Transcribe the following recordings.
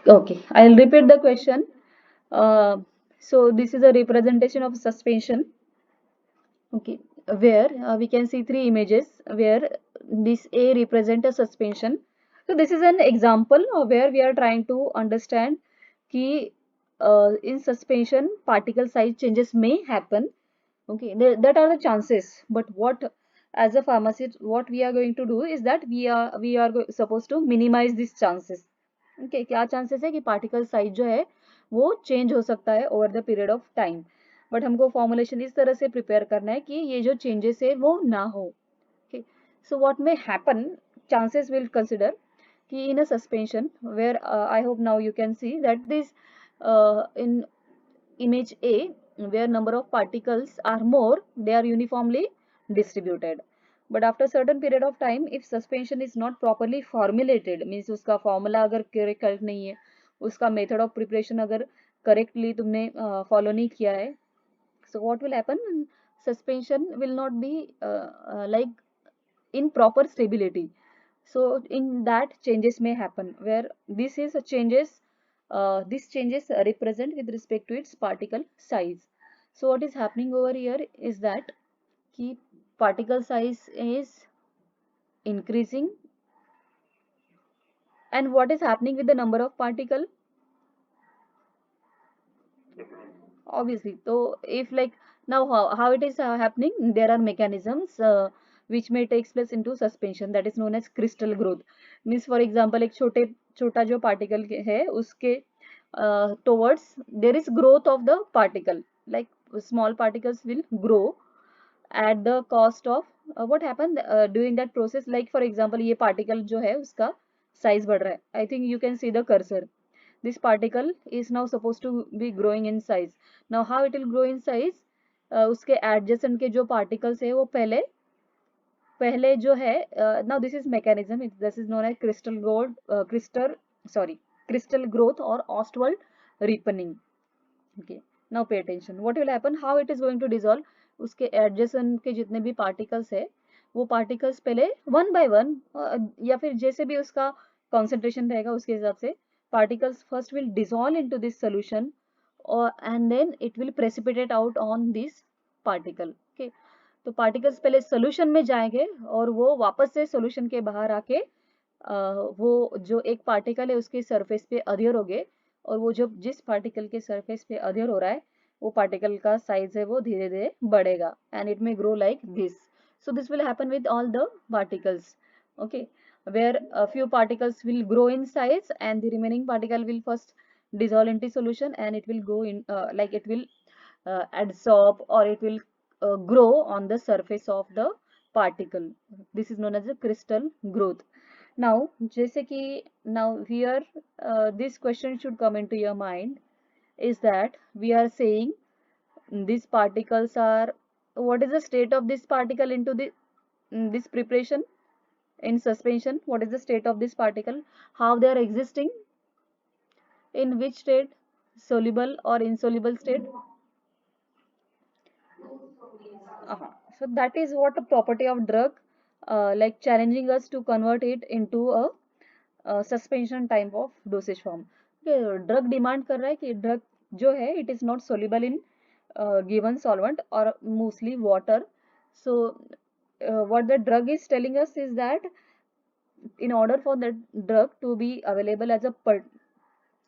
Okay, I'll repeat the question. Uh, so this is a representation of suspension. Okay, where we can see three images where this A represent a suspension. So this is an example of where we are trying to understand कि in suspension particle size changes may happen. Okay, that are the chances. But what as a pharmacist, what we are going to do is that we are supposed to minimize these chances. Okay, क्या chances है कि particle size जो है वो change हो सकता है over the period of time. But हमको फॉर्मुलेशन इस तरह से प्रिपेयर करना है कि ये जो चेंजेस है वो ना हो. Okay, so what may happen, chances will consider कि in a suspension where I hope now you can see that this in image A where number of particles are more, they are uniformly distributed. But after certain period of time, if suspension is not properly formulated, means उसका formula अगर correct नहीं है, उसका method of preparation अगर correctly तुमने follow नहीं किया है, so what will happen, suspension will not be like in proper stability. So in that changes may happen where this is a changes, this changes represent with respect to its particle size. So what is happening over here is that key particle size is increasing, and what is happening with the number of particle, obviously. So if like now how it is happening, there are mechanisms which may takes place into suspension, that is known as crystal growth. Means for example एक छोटा जो particle है उसके towards there is growth of the particle, like small particles will grow at the cost of what happened during that process. Like for example ये particle जो है उसका size बढ़ रहा है. I think you can see the cursor. This particle is now supposed to be growing in size. Now how it will grow in size, उसके adjacent के जो particles है वो पहले पहले जो है, now this is mechanism, this is known as crystal growth or ostwald ripening. Okay, now pay attention what will happen, how it is going to dissolve. उसके adjacent के जितने भी particles है वो particles पहले one by one या फिर जैसे भी उसका concentration रहेगा उसके हिसाब से particles first will dissolve into this solution or and then it will precipitate out on this particle. Okay, तो पार्टिकल्स पहले सोल्यूशन में जाएंगे और वो वापस से सोल्यूशन के बाहर आके वो जो एक पार्टिकल है उसके सरफेस पे अधेयर हो गए, और वो जो जिस पार्टिकल के सरफेस पे अधेयर हो रहा है वो पार्टिकल का साइज है वो धीरे धीरे बढ़ेगा एंड इट में grow like this. So this will happen with all the particles. Okay, where a few particles will grow in size and the remaining particle will first dissolve into solution and it will go in like it will adsorb or it will grow on the surface of the particle. This is known as a crystal growth. Now जैसे कि now here this question should come into your mind is that we are saying these particles are, what is the state of this particle into the this preparation in suspension, what is the state of this particle, how they are existing, in which state, soluble or insoluble state. So that is what a property of drug, like challenging us to convert it into a suspension type of dosage form. Okay, drug demand कर रहा है कि drug जो है it is not soluble in given solvent or mostly water. So what the drug is telling us is that in order for the drug to be available as a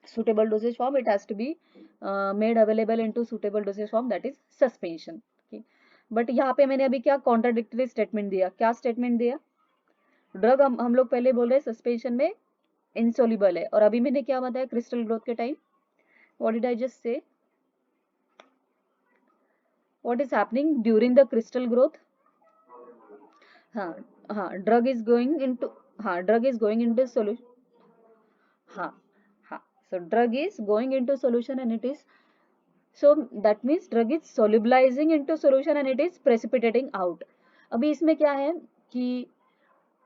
suitable dosage form, it has to be made available into suitable dosage form, that is suspension. Okay, but यहाँ पे मैंने अभी क्या contradictory statement दिया, क्या statement दिया, drug हम लोग पहले बोल रहे हैं सस्पेंशन में इनसोल्यूबल है, और अभी मैंने क्या बताया क्रिस्टल ग्रोथ के time, what did I just say, what is happening during the crystal growth. हाँ हाँ, ड्रग इज गोइंग इनटू, हाँ drug is going into solution. हाँ हाँ, so drug is going into solution and it is, so that means drug is solubilizing into solution and it is precipitating out. अभी इसमें क्या है कि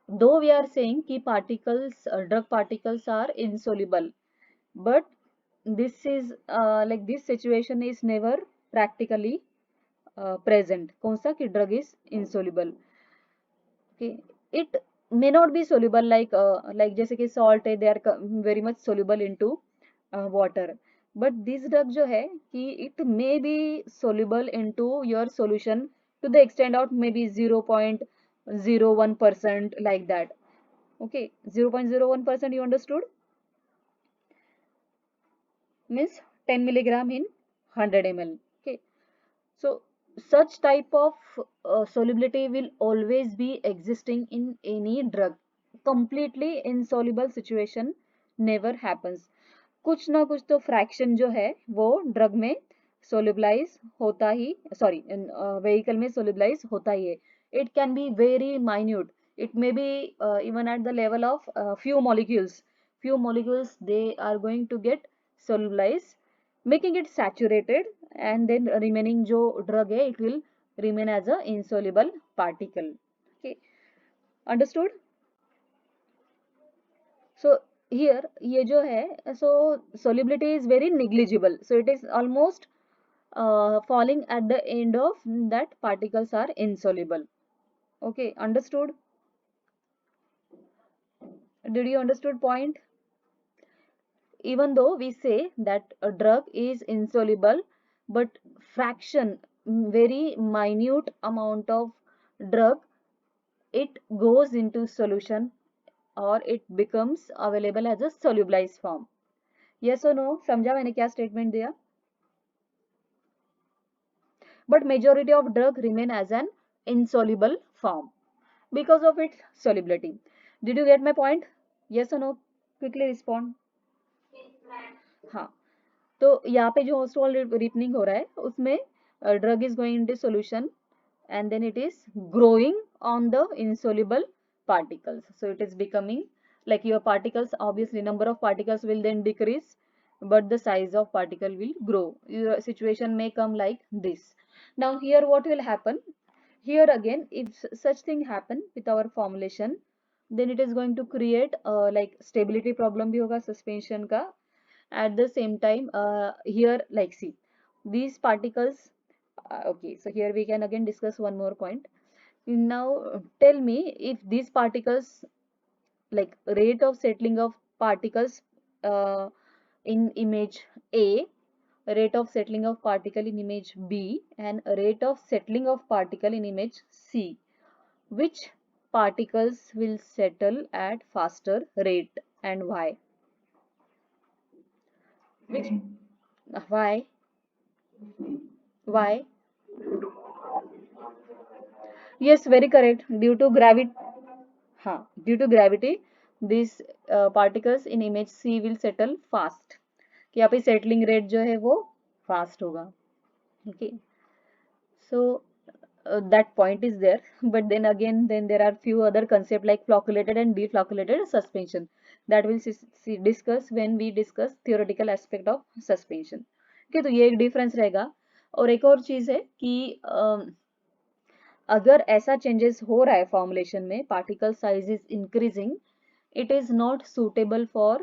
though we are saying कि particles drug particles are insoluble, but this is like this situation is never practically present. कौन सा कि drug is insoluble. Okay, it may not be soluble like जैसे कि salt है, they are very much soluble into water, but this drug जो है कि it may be soluble into your solution to the extent of maybe 0.01% like that. Okay, 0.01%, you understood? Means 10 milligram in 100 ml. Okay, so such type of solubility will always be existing in any drug. Completely insoluble situation never happens. कुछ ना कुछ तो fraction जो है वो drug में solubilise होता ही, sorry vehicle में सोल्यूबलाइज होता ही है. It can be very minute, it may be even at the level of few molecules they are going to get solubilized, making it saturated, and then remaining जो drug है it will remain as a insoluble particle. Okay, understood? So here ये जो है, so solubility is very negligible, so it is almost falling at the end of that particles are insoluble. Okay, understood? Did you understood point? Even though we say that a drug is insoluble, but fraction, very minute amount of drug, it goes into solution or it becomes available as a solubilized form. Yes or no? समझा मैंने क्या statement दिया? But majority of drug remain as an insoluble form because of its solubility. Did you get my point? Yes or no? Quickly respond. हाँ, तो यहाँ पे जो host wall ripening हो रहा है उसमें drug is going into solution and then it is growing on the insoluble particles, so it is becoming like your particles, obviously number of particles will then decrease but the size of particle will grow. Your situation may come like this. Now here what will happen, here again if such thing happen with our formulation, then it is going to create like stability problem भी होगा suspension का. At the same time here like see these particles, okay, so here we can again discuss one more point. Now tell me if these particles, like rate of settling of particles in image A, rate of settling of particle in image B, and rate of settling of particle in image C, which particles will settle at faster rate and why? Which why? Why? Yes, very correct. Due to gravity, हाँ, due to gravity, these particles in image C will settle fast. कि यहाँ पे settling rate जो है वो fast होगा. Okay. So that point is there, but then again, then there are few other concepts like flocculated and deflocculated suspension that we'll discuss when we discuss theoretical aspect of suspension. Okay, तो ये एक difference रहेगा. और एक और चीज है कि अगर ऐसा चेंजेस हो रहा है फॉर्मुलेशन में, particle size is increasing, it is not suitable for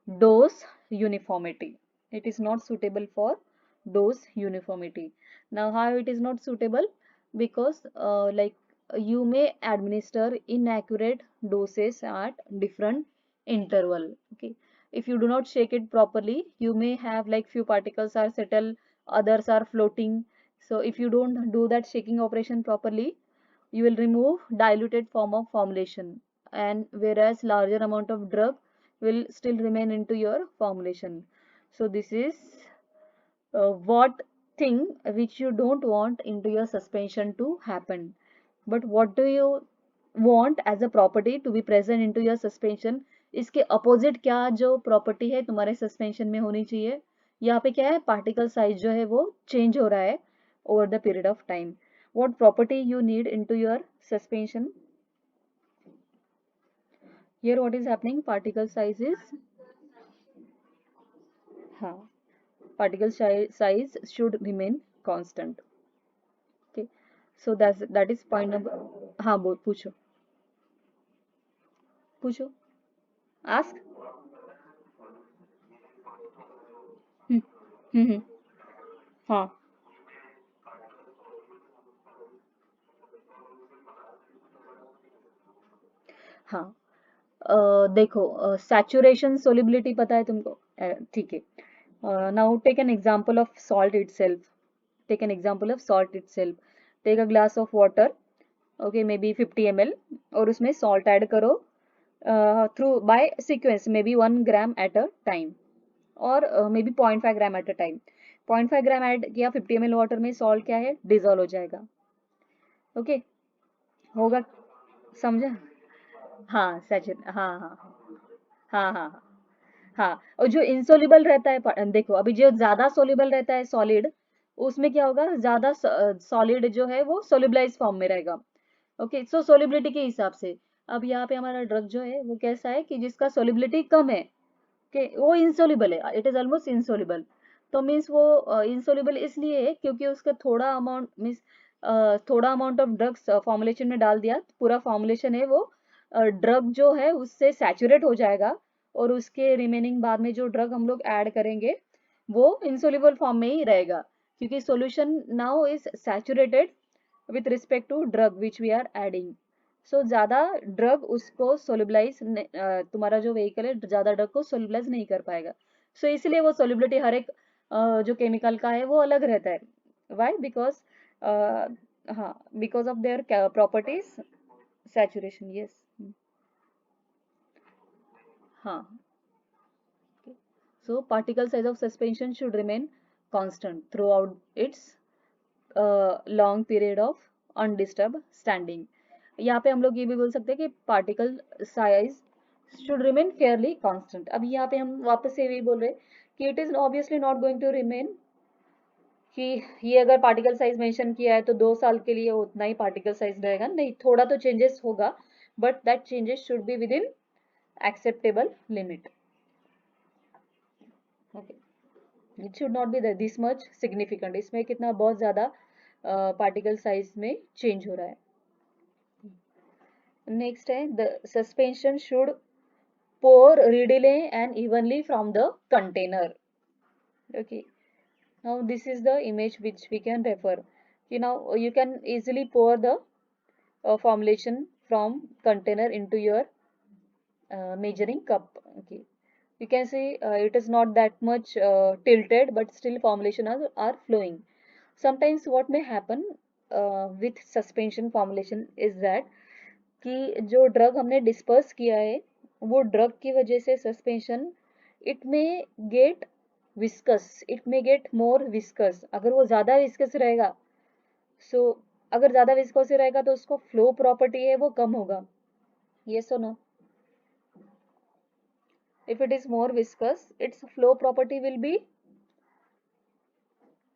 dose uniformity. It is not suitable for dose uniformity. Now how it is not suitable? Because like you may administer inaccurate doses at different interval. Okay, if you do not shake it properly, you may have like few particles are settled, others are floating. So if you don't do that shaking operation properly, you will remove diluted form of formulation, and whereas larger amount of drug will still remain into your formulation. So this is what thing which you don't want into your suspension to happen. But what do you want as a property to be present into your suspension? इसके opposite क्या जो property है तुम्हारे suspension में होनी चाहिए? यहाँ पे क्या है, पार्टिकल साइज जो है वो चेंज हो रहा है over the period of time. What property you need into your suspension? Here what is happening, particle size is, हाँ, particle size should remain constant. Okay, so that is point number. हाँ बोल, पूछो पूछो, ask. हम्म हम्म, हाँ. हाँ, देखो saturation solubility पता है तुमको, ठीक है. Now take an example of salt itself. Take an example of salt itself. Take a glass of water, okay, may be 50 ml, और उसमें सॉल्ट ऐड करो through by sequence, may be 1 gram at a time, और may be 0.5 gram at a time. 0.5 gram add किया 50 ml water में, salt क्या है, dissolve हो जाएगा. ओके, होगा, समझा? हाँ, सैचुर हाँ हाँ हाँ हाँ हाँ हाँ. और जो इंसोल्युबल रहता है, देखो अभी जो ज्यादा सोल्युबल रहता है सॉलिड, उसमें क्या होगा, ज्यादा सॉलिड जो है वो सोल्युबलाइज फॉर्म में रहेगा. ओके, सो सोल्युबिलिटी के हिसाब से अब यहाँ पे हमारा ड्रग जो है वो कैसा है कि जिसका सोल्युबिलिटी कम है, कि वो इंसोल्युबल है, इट इज ऑलमोस्ट इंसोल्युबल. तो मीन्स वो इंसोल्युबल इसलिए है क्योंकि उसका थोड़ा अमाउंट, मीन्स थोड़ा अमाउंट ऑफ ड्रग्स फॉर्मुलेशन में डाल दिया, पूरा फॉर्मुलेशन है वो ड्रग जो है उससे सैचुरेट हो जाएगा, और उसके रिमेनिंग बाद में जो ड्रग हम लोग ऐड करेंगे वो इंसोल्युबल फॉर्म में ही रहेगा, क्योंकि solution now is saturated with respect to drug which we are adding. So ज्यादा ड्रग उसको सोल्युबलाइज, तुम्हारा जो व्हीकल है ज्यादा ड्रग को सोल्युबलाइज नहीं कर पाएगा. सो इसलिए वो सोल्युबिलिटी हर एक जो केमिकल का है वो अलग रहता है. वाई? बिकॉज, हाँ, because of their properties. Saturation, yes. हाँ. So particle size of suspension should remain constant throughout its long period of undisturbed standing. यहाँ पे हम लोग ये भी बोल सकते हैं कि particle size should remain Fairlie constant. अब यहाँ पे हम वापस से भी बोल रहे हैं कि it is obviously not going to remain, कि ये अगर पार्टिकल साइज मेंशन किया है तो 2 साल के लिए उतना ही पार्टिकल साइज रहेगा, नहीं, थोड़ा तो चेंजेस होगा, but that changes should be with in acceptable limit. Okay, it should not be this much significant. इसमें कितना बहुत ज्यादा पार्टिकल साइज में चेंज हो रहा है. नेक्स्ट है, the suspension should pour readily and evenly from the container. Okay, now this is the image which we can refer. You know, you can easily pour the formulation from container into your measuring cup. Okay, you can see it is not that much tilted, but still formulation are flowing. Sometimes what may happen with suspension formulation is that कि जो drug हमने disperse किया है वो drug की वजह से suspension, it में गेट विस्कस, इट में गेट मोर विस्कस. अगर वो ज़्यादा विस्कस रहेगा, सो अगर ज़्यादा विस्कस रहेगा तो उसको फ्लो प्रॉपर्टी है वो कम होगा. यस और no? If it is more viscous, its flow property will be,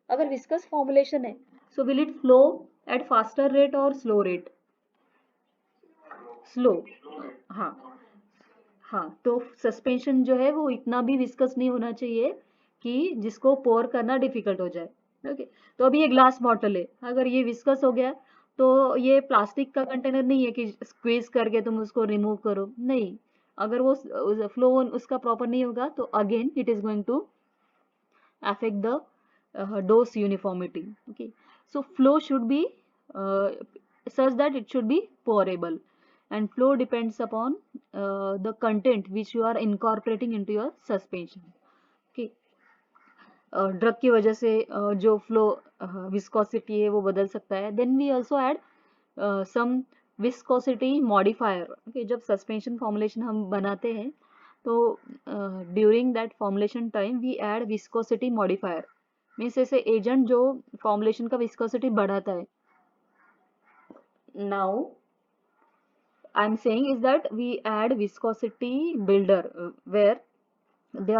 अगर विस्कस फॉर्मुलेशन है so will it flow at faster rate और स्लो रेट? स्लो. हाँ. हाँ, तो सस्पेंशन जो है वो इतना भी विस्कस नहीं होना चाहिए कि जिसको पोर करना डिफिकल्ट हो जाए. ओके, तो अभी ये ग्लास बॉटल है, अगर ये विस्कस हो गया तो ये प्लास्टिक का कंटेनर नहीं है कि स्क्वीज करके तुम उसको रिमूव करो, नहीं. अगर वो फ्लो उसका प्रॉपर नहीं होगा तो again it is going to affect the dose uniformity. Okay, so flow should be such that it should be pourable, and flow depends upon the content which you are incorporating into your suspension. Okay, drug की वजह से जो flow viscosity है वो बदल सकता है. Then we also add some viscosity modifier. Okay, जब सस्पेंशन फॉर्मुलेशन हम बनाते हैं तो during that formulation time we add viscosity modifier, means ऐसे एजेंट जो फॉर्मुलेशन का विस्कोसिटी बढ़ाता है. Now I am saying is that we add viscosity builder where they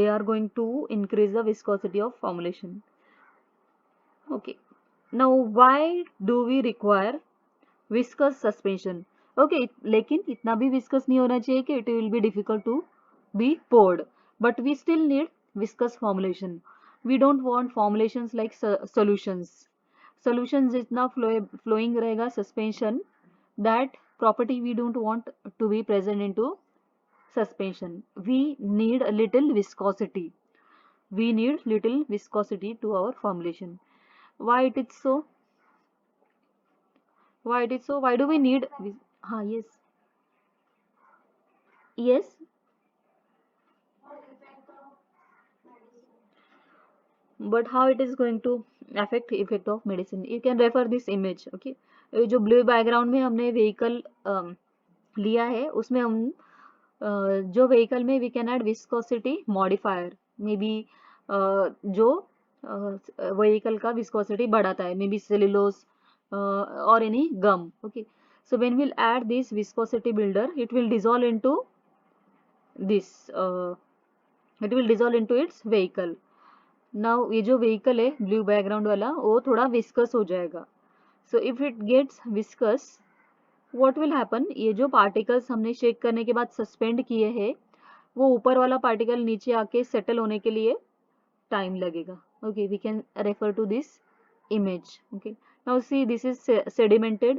are going to increase the viscosity of formulation. Okay, now why do we require viscous suspension? Okay, लेकिन इतना भी viscous नहीं होना चाहिए कि it will be difficult to be poured, but we still need viscous formulation. We don't want formulations like solutions जितना flowing रहेगा suspension, that property we don't want to be present into suspension. We need a little viscosity. We need little viscosity to our formulation. Why it is so? Why it is so? Why do we need हाँ, yes, yes. But how it is going to affect effect of medicine? You can refer this image. Okay, ये जो blue background में हमने vehicle लिया है, उसमें हम जो व्हीकल में we can add viscosity modifier, maybe जो व्हीकल का विस्कोसिटी बढ़ाता है, मे बी सेल्यूलोज और any gum. Okay, so when will add this viscosity builder, it will dissolve into this, it will dissolve into its vehicle. Now ये जो vehicle है blue background वाला, वो थोड़ा विस्कस हो जाएगा. So if it gets viscous, what will happen, ये जो पार्टिकल्स हमने शेक करने के बाद सस्पेंड किए हैं, वो ऊपर वाला पार्टिकल नीचे आके सेटल होने के लिए टाइम लगेगा. Okay, we can refer to this image. Okay, now see, this is sedimented.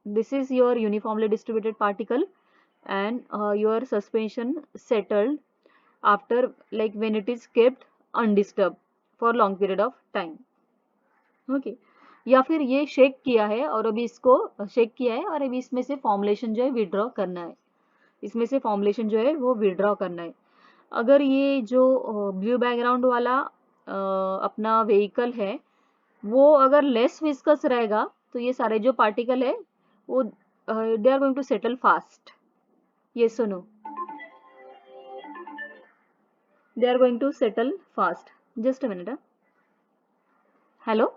This is your uniformly distributed particle, and your suspension settled after, like when it is kept undisturbed for long period of time. Okay, या फिर ये shake किया है और अभी इसको shake किया है और अभी इसमें से फॉर्मुलेशन जो है विड्रॉ करना है, इसमें से फॉर्मुलेशन जो है वो विड्रॉ करना है. अगर ये जो ब्लू बैकग्राउंड वाला अपना व्हीकल है, वो अगर लेस विस्कस रहेगा, तो ये सारे जो पार्टिकल है वो they are going to settle fast. ये सुनो, they are going to settle fast. Just a minute. Hello,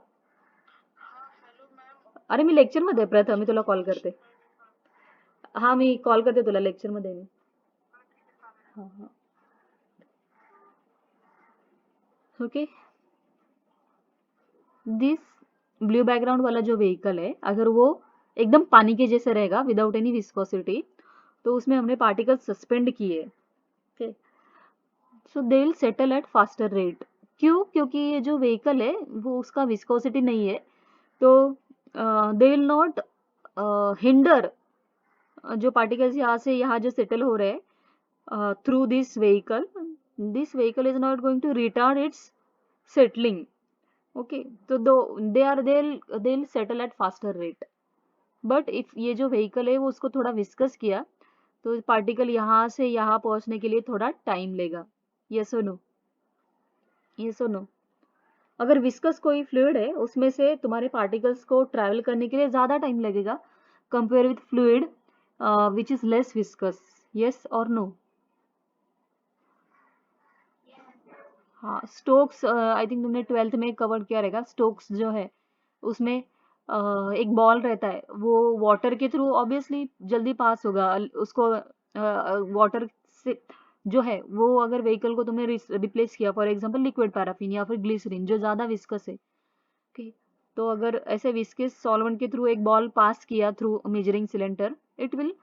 अरे मी लेक्चर मध्ये आहे प्रथम, मी तुला कॉल करते. हा, मी कॉल करते तुला, लेक्चर मध्ये मी. हा हा, ओके. दिस ब्लू बैकग्राउंड वाला जो व्हीकल है, अगर वो एकदम पानी के जैसे रहेगा विदाउट एनी विस्कोसिटी, तो उसमें हमने पार्टिकल सस्पेंड किए. Okay, so they will settle at faster rate. क्यों? क्योंकि ये जो व्हीकल है वो उसका विस्कोसिटी नहीं है, तो दे विल नॉट हिंडर जो पार्टिकल्स यहाँ से यहाँ जो सेटल हो रहे हैं through this vehicle is not going to retard its settling. Okay, तो they'll settle at faster rate. But if ये जो व्हीकल है वो उसको थोड़ा विस्कस किया, तो पार्टिकल यहाँ से यहाँ पहुंचने के लिए थोड़ा टाइम लेगा. यस और नो? यस और नो? अगर विस्कस कोई फ्लूइड है, उसमें से तुम्हारे पार्टिकल्स को ट्रैवल करने के लिए ज्यादा टाइम लगेगा compare with fluid which is less viscous. Yes और नो? हाँ, स्टोक्स आई थिंक तुमने 12th में कवर किया रहेगा. स्टोक्स जो है उसमें एक बॉल रहता है, वो वाटर के थ्रू ऑब्वियसली जल्दी पास होगा. उसको वाटर से जो है वो, अगर व्हीकल को तुमने रिप्लेस किया, फॉर एग्जांपल लिक्विड पैराफिन या फिर ग्लिसरीन जो ज्यादा विस्कस है, ओके, तो अगर ऐसे विस्कस सॉल्वेंट के थ्रू एक बॉल पास किया through measuring cylinder, it will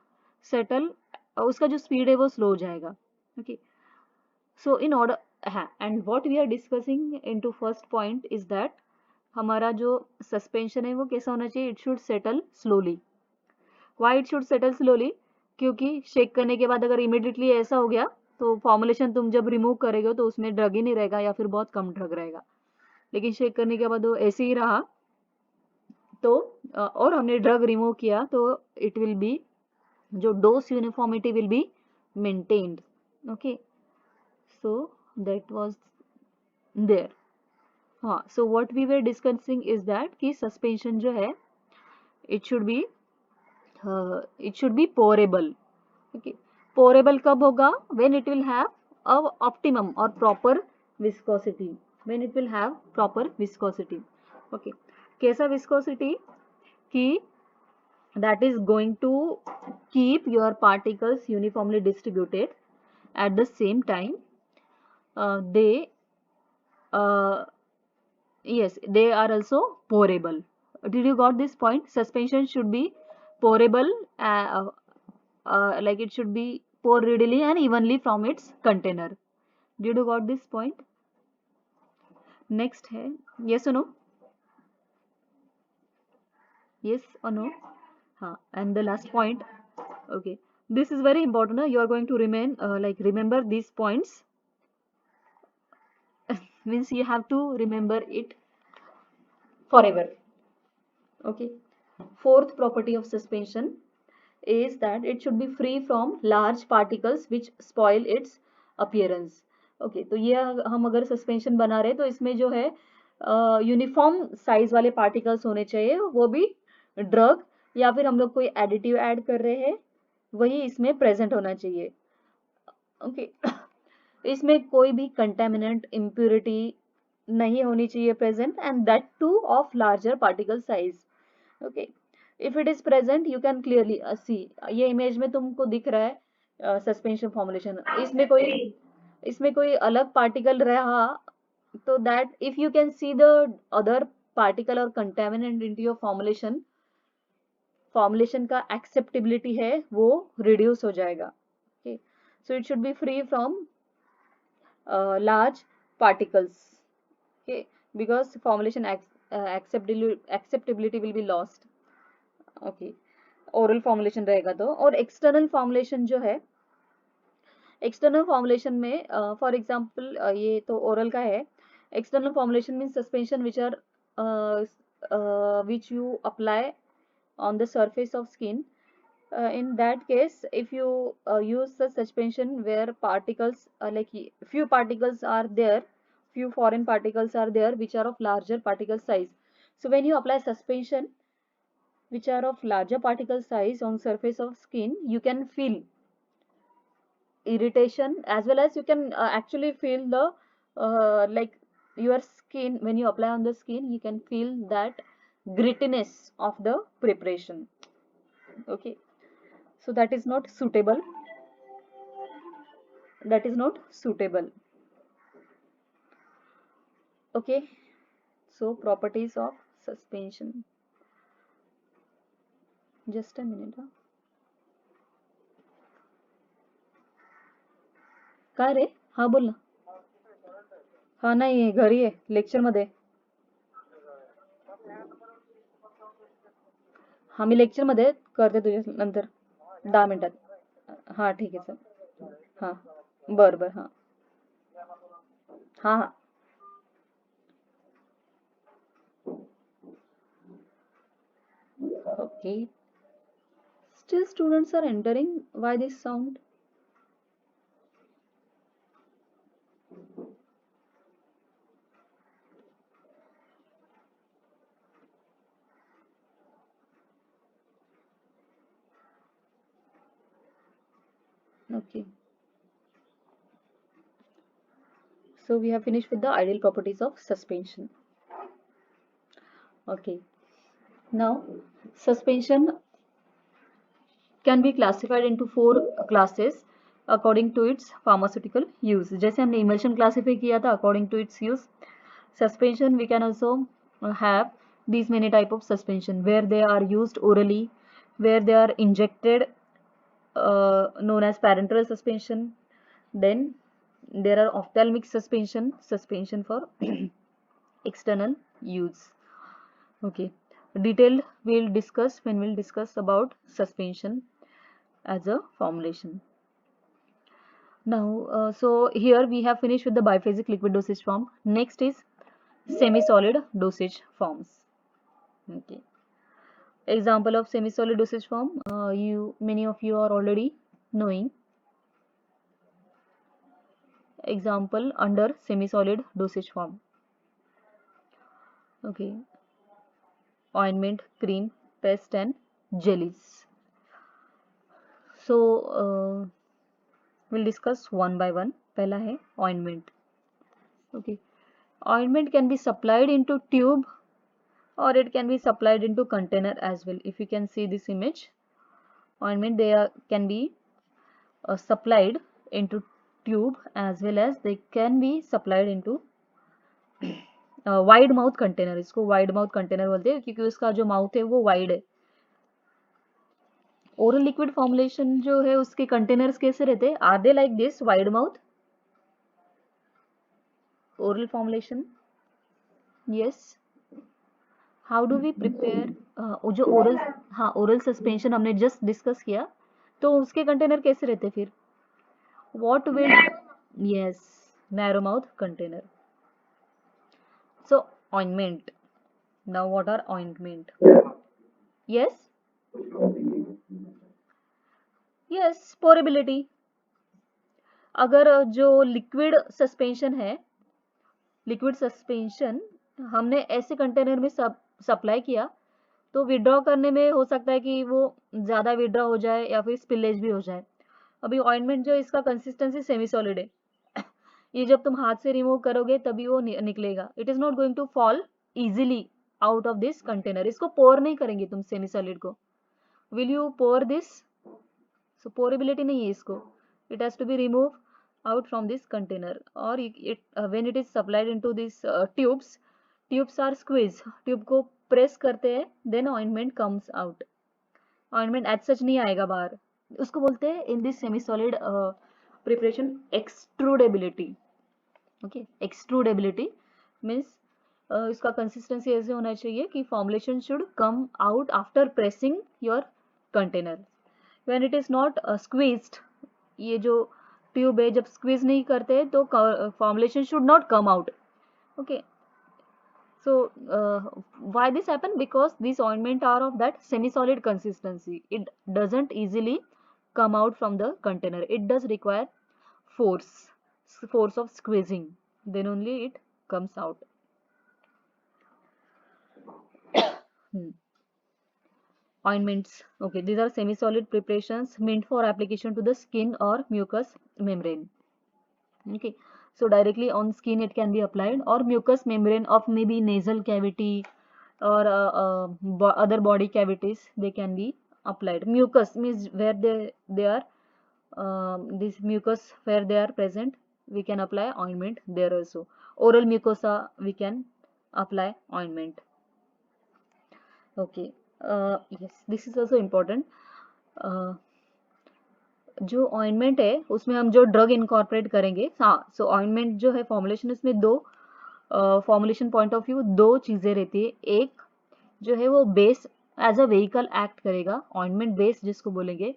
settle, उसका जो स्पीड है वो स्लो हो जाएगा. ओके, सो इन ऑर्डर, हाँ, and what we are discussing into first point is that हमारा जो सस्पेंशन है वो कैसा होना चाहिए? It should settle slowly. Why it should settle slowly? क्योंकि शेक करने के बाद अगर इमिडिएटली ऐसा हो गया, तो फॉर्मुलेशन तुम जब रिमूव करेगे तो उसमें ड्रग ही नहीं रहेगा या फिर बहुत कम ड्रग रहेगा. लेकिन शेक करने के बाद वो ऐसे ही रहा, तो और हमने ड्रग रिमूव किया, तो इट विल बी, जो dose uniformity will be maintained. Okay, so that was there. हाँ, so what we were discussing is that कि suspension जो है it should be pourable. Okay, pourable कब होगा? when it will have a optimum or proper viscosity. when it will have proper viscosity. Okay, कैसा viscosity? कि that is going to keep your particles uniformly distributed. At the same time, they yes, they are also pourable. Did you got this point? Suspension should be pourable, like it should be pour readily and evenly from its container. Did you got this point? Next है yes or no? Yes or no? हाँ, and the last point. Okay, this is very important. You are going to remain like remember these points. Means you have to remember it forever. Okay, fourth property of suspension is that it should be free from large particles which spoil its appearance. Okay तो ये हम अगर suspension बना रहे हैं तो इसमें जो है यूनिफॉर्म साइज वाले पार्टिकल्स होने चाहिए, वो भी ड्रग या फिर हम लोग कोई एडिटिव ऐड कर रहे हैं वही इसमें प्रेजेंट होना चाहिए. ओके इसमें कोई भी कंटेमिनेंट इम्प्योरिटी नहीं होनी चाहिए present, and that two of larger particle size. Okay if it is present you can clearly see, ये इमेज में तुमको दिख रहा है सस्पेंशन फॉर्मुलेशन. इसमें कोई अलग पार्टिकल रहा तो that if you can see the other particle और contaminant into your formulation, formulation का एक्सेप्टेबिलिटी है वो रिड्यूस हो जाएगा. Okay so it should be free from large particles. Okay because formulation acceptability will be lost. Okay oral formulation रहेगा तो. और external formulation जो है, external formulation में for example ये तो oral का है. external formulation means suspension which you apply on the surface of skin. In that case if you use the suspension where particles like few particles are there, few foreign particles are there which are of larger particle size. So when you apply suspension which are of larger particle size on surface of skin, you can feel irritation as well as you can actually feel the like your skin, when you apply on the skin you can feel that grittiness of the preparation. Okay so that is not suitable, that is not suitable. Okay so properties of suspension, just a minute. काय रे, हा बोल ना. हा नाही आहे, घरी आहे, लेक्चर मध्ये. हा मी लेक्चर मध्ये करते तुझ्या नंतर 10 मिनिटात. हा ठीक आहे चल. हा बर बर. हा हा हा okay still students are entering, why this sound? Okay so we have finished with the ideal properties of suspension. Okay now suspension can be classified into 4 classes according to its pharmaceutical use. जैसे हमने emulsion classify किया था according to its use. Suspension we can also have these many type of suspension where they are used orally, where they are injected known as parenteral suspension. Then there are ophthalmic suspension, suspension for external use. Okay detailed we'll discuss when we'll discuss about suspension as a formulation. Now so here we have finished with the biphasic liquid dosage form. Next is semi-solid dosage forms. Okay example of semi-solid dosage form, many of you are already knowing. Example under semi-solid dosage form. Okay ointment, cream, paste and jellies. So we'll discuss one by one. पहला है ointment. Okay ointment can be supplied into tube or it can be supplied into container as well. If you can see this image, ointment can be supplied into tube as well as they can be supplied into wide mouth container. इसको wide mouth container बोलते हैं क्योंकि उसका जो mouth है वो wide है. Oral liquid formulation जो है उसके कंटेनर्स कैसे रहते हैं, are they like this wide mouth oral formulation? Yes. How do we prepare जो ओरल, हाँ ओरल सस्पेंशन हमने जस्ट डिस्कस किया तो उसके कंटेनर कैसे रहते फिर? What will, yes narrow mouth container. So ointment. Now what are ointment? Yes. Yes, pourability. अगर जो लिक्विड सस्पेंशन है, लिक्विड सस्पेंशन हमने ऐसे कंटेनर में सप्लाई किया, तो विड्रॉ करने में हो सकता है कि वो ज़्यादा विड्रॉ हो जाए या फिर स्पिलेज भी हो जाए। अभी ऑइंटमेंट जो इसका कंसिस्टेंसी सेमी सॉलिड है ये जब तुम हाथ से रिमूव करोगे तभी वो निकलेगा। It is not going to fall easily out of this container. इसको पोर नहीं करेंगे तुम सेमी सॉलिड को। Will you pour this? So pourability नहीं है इसको। It has to be remove out from this container, or when it is supplied into these tubes are squeezed, tube को press करते हैं, then ointment comes out. ointment as such नहीं आएगा बाहर, उसको बोलते हैं in this semi solid preparation extrudability. okay, extrudability means इसका कंसिस्टेंसी ऐसे होना चाहिए कि formulation should come out after pressing your container. When it is not squeezed, ये जो ट्यूब है जब स्क्वीज नहीं करते तो formulation should not come out. Okay, so why this happen? Because these ointment are of that semi solid consistency. It doesn't easily come out from the container. It does require force of squeezing, then only it comes out. Ointments, okay, these are semi solid preparations meant for application to the skin or mucous membrane. Okay, so directly on skin it can be applied, or mucous membrane of maybe nasal cavity or other body cavities, they can be applied. Mucus means where they are this mucus where they are present, we can apply ointment there also. Oral mucosa we can apply ointment. Okay, yes, this is also important. जो ointment है उसमें हम जो drug incorporate करेंगे, हाँ, सो ointment जो है formulation, इसमें दो फॉर्मुलेशन पॉइंट ऑफ व्यू दो चीजें रहती है। एक जो है वो base as a vehicle act करेगा, ऑइंटमेंट बेस जिसको बोलेंगे,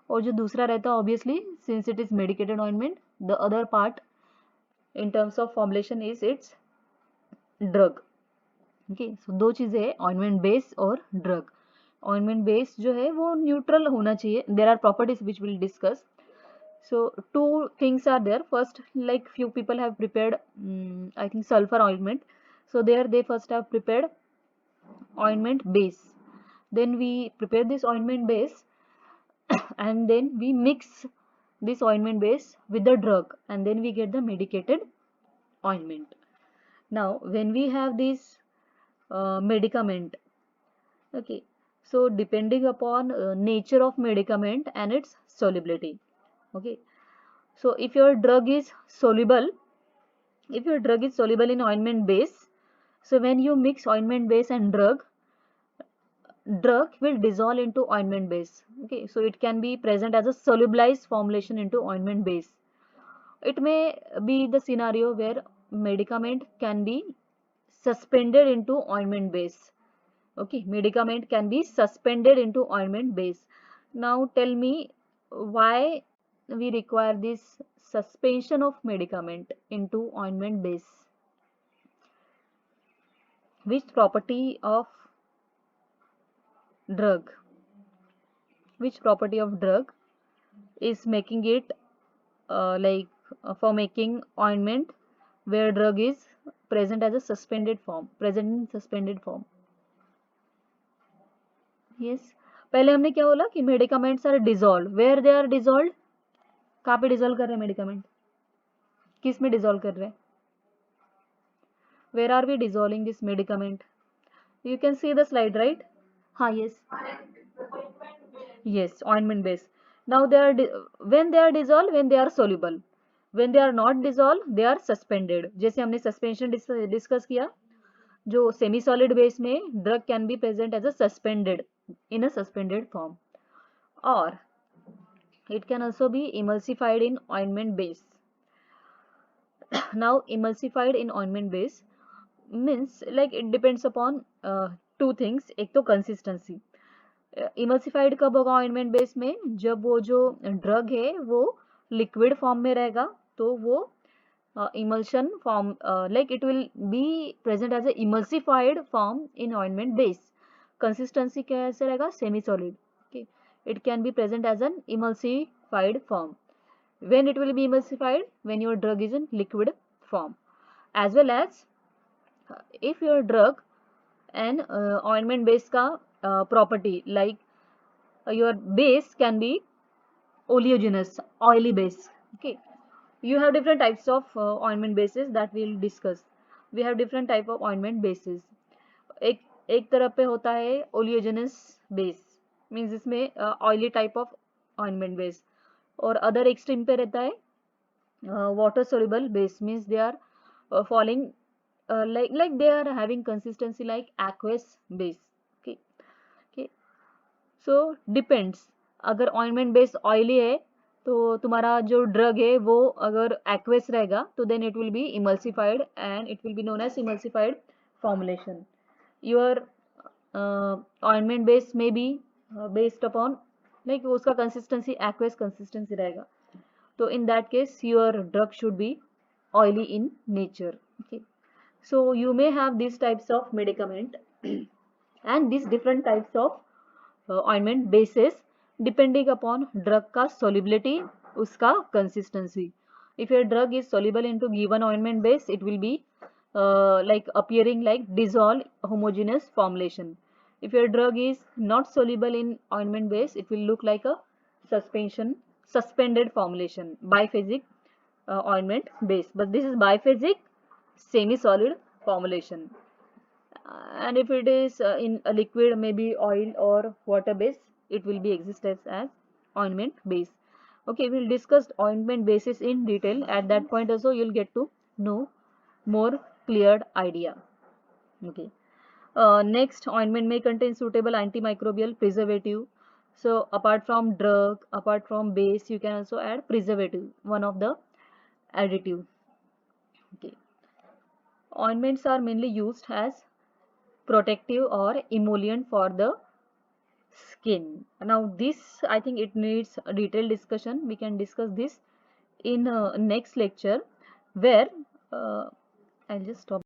और जो दूसरा रहता है obviously since it is medicated ointment, the other part in terms of formulation is its drug. Okay, so दो चीजें है, ऑइंटमेंट बेस और ड्रग। ऑइंटमेंट बेस जो है वो न्यूट्रल होना चाहिए, there are properties which will discuss. So two things are there. First, like few people have prepared I think sulfur ointment, so there they first have prepared ointment base, then we prepare this ointment base and then we mix this ointment base with the drug and then we get the medicated ointment. Now when we have this medicament, okay, so depending upon nature of medicament and its solubility, okay, so if your drug is soluble, in ointment base, so when you mix ointment base and drug will dissolve into ointment base. Okay, so it can be present as a solubilized formulation into ointment base. It may be the scenario where medicament can be suspended into ointment base. Okay, medicament can be suspended into ointment base. Now tell me why we require this suspension of medicament into ointment base. Which property of drug is making it for making ointment where drug is present as a suspended form, yes. पहले हमने क्या बोला कि medicaments are dissolve, where they are dissolve, कहाँ पे dissolve कर रहे हैं मेडिकामेंट, किस में डिजोल्व कर रहे हैं, where are we dissolving this medicament, you can see the slide, right? हाँ, yes, ointment base. Now they are when they are dissolved, when they are soluble, when they are not dissolved, they are suspended. जैसे हमने suspension discuss किया, जो semi solid base में drug can be present as a suspended, in a suspended form, or it can also be emulsified in ointment base. Now emulsified in ointment base means like it depends upon two things. एक तो consistency, emulsified कब होगा ointment base में, जब वो जो drug है वो लिक्विड फॉर्म में रहेगा, तो वो emulsion form like it will be present as a emulsified form in ointment base. Consistency कैसे रहेगा, semi solid. Okay, it can be present as an emulsified form. When it will be emulsified? When your drug is in liquid form. As well as if your drug and ointment base ka property, like your base can be oleaginous, oily base. Okay, you have different types of ointment bases that we'll discuss. We have different type of ointment bases. एक एक तरफ पे होता है oleaginous base, means इसमें oily type of ointment base, और other extreme पे रहता है water soluble base, means they are falling like they are having consistency like aqueous base. Okay, okay, so depends. अगर ointment base oily है तो तुम्हारा जो ड्रग है वो अगर aqueous रहेगा तो then it will be emulsified and it will be known as emulsified formulation. Your ointment base may be based upon like उसका consistency aqueous consistency रहेगा, so in that case your drug should be oily in nature. Okay, so you may have these types of medicament and these different types of ointment bases depending upon drug का solubility, उसका consistency. If your drug is soluble into given ointment base, it will be like appearing like dissolved homogeneous formulation. If your drug is not soluble in ointment base, it will look like a suspended formulation, biphasic ointment base. But this is biphasic semi-solid formulation. And if it is in a liquid, maybe oil or water base, it will be exist as ointment base. Okay, we'll discuss ointment bases in detail. At that point also you'll get to know more cleared idea. Okay, next, ointment may contain suitable antimicrobial preservative. So apart from drug, apart from base, you can also add preservative, one of the additive. Okay, ointments are mainly used as protective or emollient for the skin. Now this, I think it needs a detailed discussion. We can discuss this in next lecture, where I'll just stop.